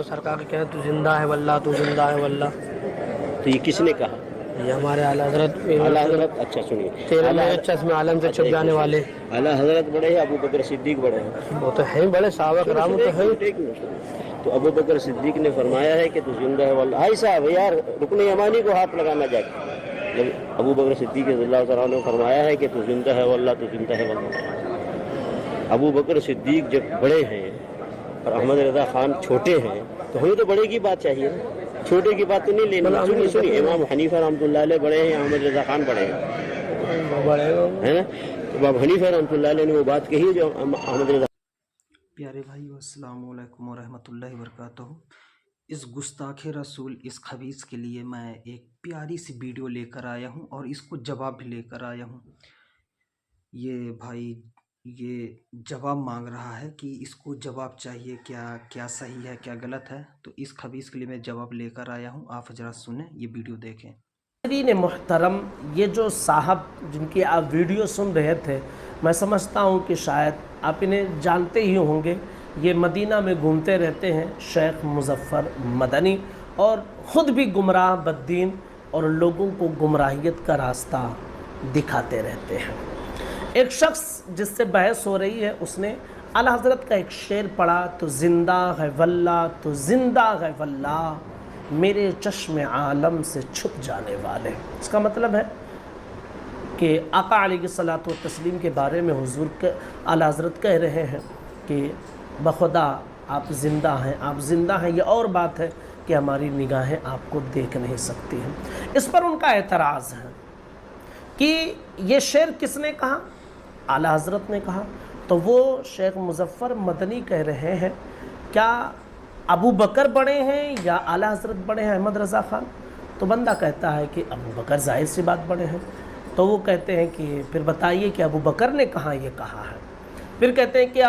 سرکار کہہ تو زندہ ہے واللہ، تو زندہ ہے واللہ. تو یہ کس نے کہا؟ یہ ہمارے اعلیٰ حضرت اعلیٰ حضرت. اچھا سنیے، تیرے میرے چشم عالم سے چھپ جانے والے. اعلیٰ حضرت بڑے ہیں، ابو بکر صدیق بڑے ہیں؟ وہ تو ہیں بڑے صحابہ کرام تو ہیں. تو ابو بکر صدیق نے فرمایا ہے کہ تو زندہ ہے واللہ. بھائی صاحب یار رکن یمانی کو ہاتھ لگانا جا کے، جب ابو بکر صدیق رضی اللہ تعالیٰ نے فرمایا ہے کہ تو زندہ ہے واللہ، تو زندہ ہے واللہ. ابو بکر صدیق جب بڑے ہیں اور احمد رضا خان چھوٹے ہیں تو ہمیں تو بڑے کی بات چاہیے، چھوٹے کی بات تو نہیں لینی. سنیے، امام حنیفہ رحمۃ اللہ علیہ بڑے ہیں، احمد رضا خان بڑے ہیں، ہے نا؟ تو ابو حنیفہ رحمۃ اللہ علیہ نے وہ بات کہی جو احمد رضا. پیارے بھائی، السلام علیکم ورحمۃ اللہ وبرکاتہ. اس گستاخ رسول، اس خبیث کے لیے میں ایک پیاری سی ویڈیو لے کر آیا ہوں اور اس کو جواب بھی لے کر آیا ہوں. یہ بھائی یہ جواب مانگ رہا ہے کہ اس کو جواب چاہیے، کیا صحیح ہے کیا غلط ہے. تو اس خبیث کے لیے میں جواب لے کر آیا ہوں، آپ حضرات سنیں، یہ ویڈیو دیکھیں. محترم، یہ جو صاحب جن کی آپ ویڈیو سن رہے تھے، میں سمجھتا ہوں کہ شاید آپ انہیں جانتے ہی ہوں گے. یہ مدینہ میں گھومتے رہتے ہیں، شیخ مظفر مدنی، اور خود بھی گمراہ بددین اور لوگوں کو گمراہیت کا راستہ دکھاتے رہتے ہیں. ایک شخص جس سے بحث ہو رہی ہے، اس نے اعلیٰ حضرت کا ایک شعر پڑھا، تو زندہ ہے واللہ، تو زندہ ہے واللہ، میرے چشم عالم سے چھپ جانے والے. اس کا مطلب ہے کہ آقا علیہ الصلاۃ والتسلیم کے بارے میں حضور اعلیٰ حضرت کہہ رہے ہیں کہ بخدا آپ زندہ ہیں، آپ زندہ ہیں. یہ اور بات ہے کہ ہماری نگاہیں آپ کو دیکھ نہیں سکتی ہیں. اس پر ان کا اعتراض ہے کہ یہ شعر کس نے کہا؟ اعلیٰ حضرت نے کہا. تو وہ شیخ مظفر مدنی کہہ رہے ہیں کیا ابو بکر بڑے ہیں یا اعلیٰ حضرت بڑے ہیں احمد رضا خان؟ تو بندہ کہتا ہے کہ ابو بکر ظاہر سی بات بڑے ہیں. تو وہ کہتے ہیں کہ پھر بتائیے کہ ابو بکر نے کہاں یہ کہا ہے. پھر کہتے ہیں کہ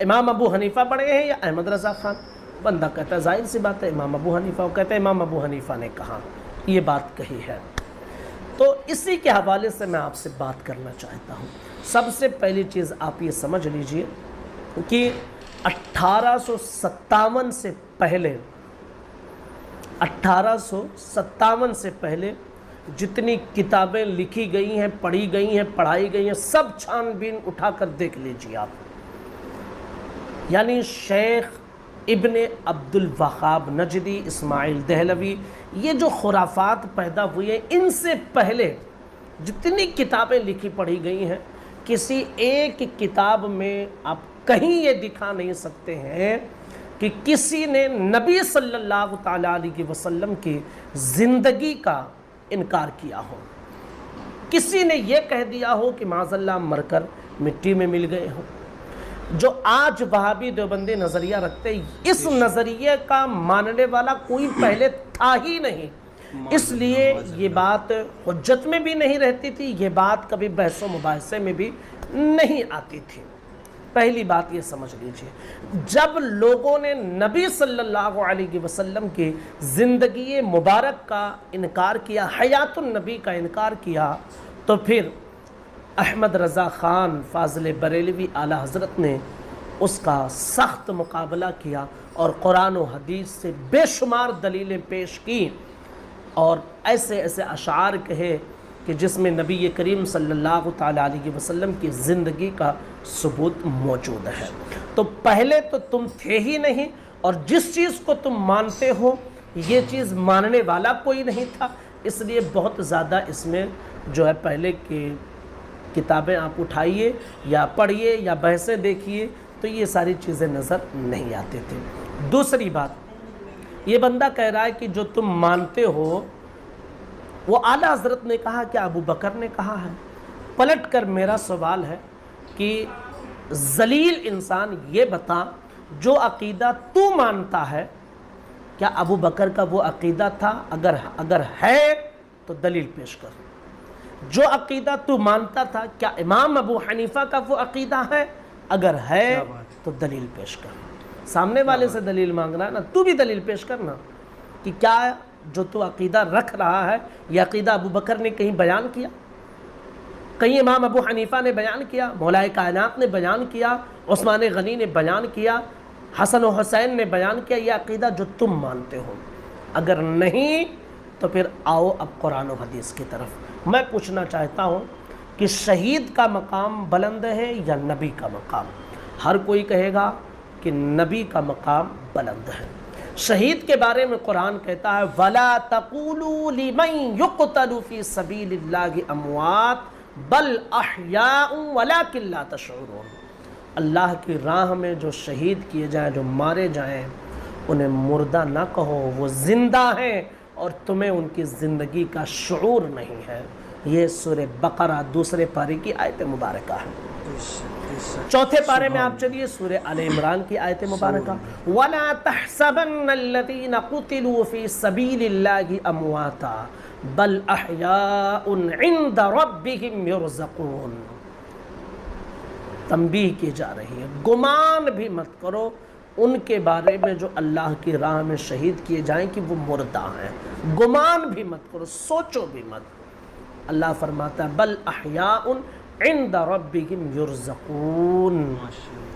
امام ابو حنیفہ بڑے ہیں یا احمد رضا خان؟ بندہ کہتا ہے ظاہر سی بات ہے امام ابو حنیفہ. وہ کہتے ہیں امام ابو حنیفہ نے کہا یہ بات کہی ہے. تو اسی کے حوالے سے میں آپ سے بات کرنا چاہتا ہوں. سب سے پہلی چیز آپ یہ سمجھ لیجئے کہ 1857 سے پہلے جتنی کتابیں لکھی گئی ہیں، پڑھی گئی ہیں، پڑھائی گئی ہیں، سب چھان بین اٹھا کر دیکھ لیجئے آپ. یعنی شیخ ابن عبد الوہاب نجدی، اسماعیل دہلوی، یہ جو خرافات پیدا ہوئی ہیں، ان سے پہلے جتنی کتابیں لکھی پڑھی گئی ہیں، کسی ایک کتاب میں آپ کہیں یہ دکھا نہیں سکتے ہیں کہ کسی نے نبی صلی اللہ تعالیٰ علیہ وسلم کی زندگی کا انکار کیا ہو. کسی نے یہ کہہ دیا ہو کہ معاذ اللہ مر کر مٹی میں مل گئے ہوں. جو آج وہابی دیوبندی نظریہ رکھتے ہیں، اس نظریے کا ماننے والا کوئی پہلے تھا ہی نہیں. اس لیے یہ بات حجت میں بھی نہیں رہتی تھی، یہ بات کبھی بحث و مباحثے میں بھی نہیں آتی تھی. پہلی بات یہ سمجھ لیجئے، جب لوگوں نے نبی صلی اللہ علیہ وسلم کی زندگی مبارک کا انکار کیا، حیات النبی کا انکار کیا، تو پھر احمد رضا خان فاضل بریلوی اعلیٰ حضرت نے اس کا سخت مقابلہ کیا اور قرآن و حدیث سے بے شمار دلیلیں پیش کی اور ایسے ایسے اشعار کہے کہ جس میں نبی کریم صلی اللہ تعالیٰ علیہ وسلم کی زندگی کا ثبوت موجود ہے. تو پہلے تو تم تھے ہی نہیں، اور جس چیز کو تم مانتے ہو یہ چیز ماننے والا کوئی نہیں تھا. اس لیے بہت زیادہ اس میں جو ہے پہلے کی کتابیں آپ اٹھائیے یا پڑھیے یا بحثیں دیکھیے تو یہ ساری چیزیں نظر نہیں آتی تھیں. دوسری بات، یہ بندہ کہہ رہا ہے کہ جو تم مانتے ہو وہ اعلیٰ حضرت نے کہا کہ ابو بکر نے کہا ہے. پلٹ کر میرا سوال ہے کہ ذلیل انسان یہ بتا، جو عقیدہ تو مانتا ہے کیا ابو بکر کا وہ عقیدہ تھا؟ اگر ہے تو دلیل پیش کر. جو عقیدہ تو مانتا تھا کیا امام ابو حنیفہ کا وہ عقیدہ ہے؟ اگر ہے تو دلیل پیش کر. سامنے والے سے دلیل مانگنا ہے نا، تو بھی دلیل پیش کرنا کہ کیا جو تو عقیدہ رکھ رہا ہے یہ عقیدہ ابو بکر نے کہیں بیان کیا، کہیں امام ابو حنیفہ نے بیان کیا، مولا کائنات نے بیان کیا، عثمان غنی نے بیان کیا، حسن و حسین نے بیان کیا یہ عقیدہ جو تم مانتے ہو، اگر نہیں تو پھر آؤ اب قرآن و حدیث کی طرف۔ میں پوچھنا چاہتا ہوں کہ شہید کا مقام بلند ہے یا نبی کا مقام؟ ہر کوئی کہے گا کہ نبی کا مقام بلند ہے۔ شہید کے بارے میں قرآن کہتا ہے وَلَا تَقُولُوا لِمَنْ يُقْتَلُ فِي سَبِيلِ اللَّهِ أَمْوَاتٌ بَلْ أَحْيَاءٌ وَلَكِنْ لَا تَشْعُرُونَ۔ اللہ کی راہ میں جو شہید کیے جائیں، جو مارے جائیں، انہیں مردہ نہ کہو، وہ زندہ ہیں اور تمہیں ان کی زندگی کا شعور نہیں ہے۔ یہ سورہ بقرہ دوسرے پارے کی آیت مبارکہ ہے۔ چوتھے پارے میں آپ چلیے سورہ آل عمران کی آیت مبارکہ وَلَا تَحْسَبَنَّ الَّذِينَ قُتِلُوا فِي سَبِيلِ اللَّهِ أَمْوَاتًا بَلْ أَحْيَاءٌ عِنْدَ رَبِّهِمْ يُرْزَقُونَ۔ تنبیہ کی جا رہی ہے، گمان بھی مت کرو ان کے بارے میں جو اللہ کی راہ میں شہید کیے جائیں کہ وہ مردہ ہیں، گمان بھی مت کرو، سوچو بھی مت۔ اللہ فرماتا ہے بل احیاء عند ربهم یرزقون،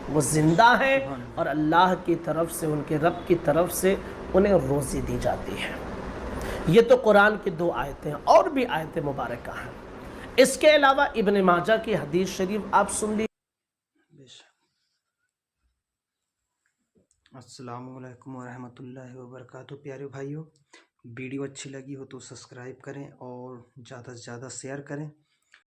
وہ زندہ ہیں اور اللہ کی طرف سے، ان کے رب کی طرف سے انہیں روزی دی جاتی ہے۔ یہ تو قرآن کی دو آیتیں ہیں، اور بھی آیتیں مبارکہ ہیں۔ اس کے علاوہ ابن ماجہ کی حدیث شریف آپ سن لی۔ السلام علیکم ورحمۃ اللہ وبرکاتہ۔ پیارے بھائیوں، ویڈیو اچھی لگی ہو تو سبسکرائب کریں اور زیادہ سے زیادہ شیئر کریں۔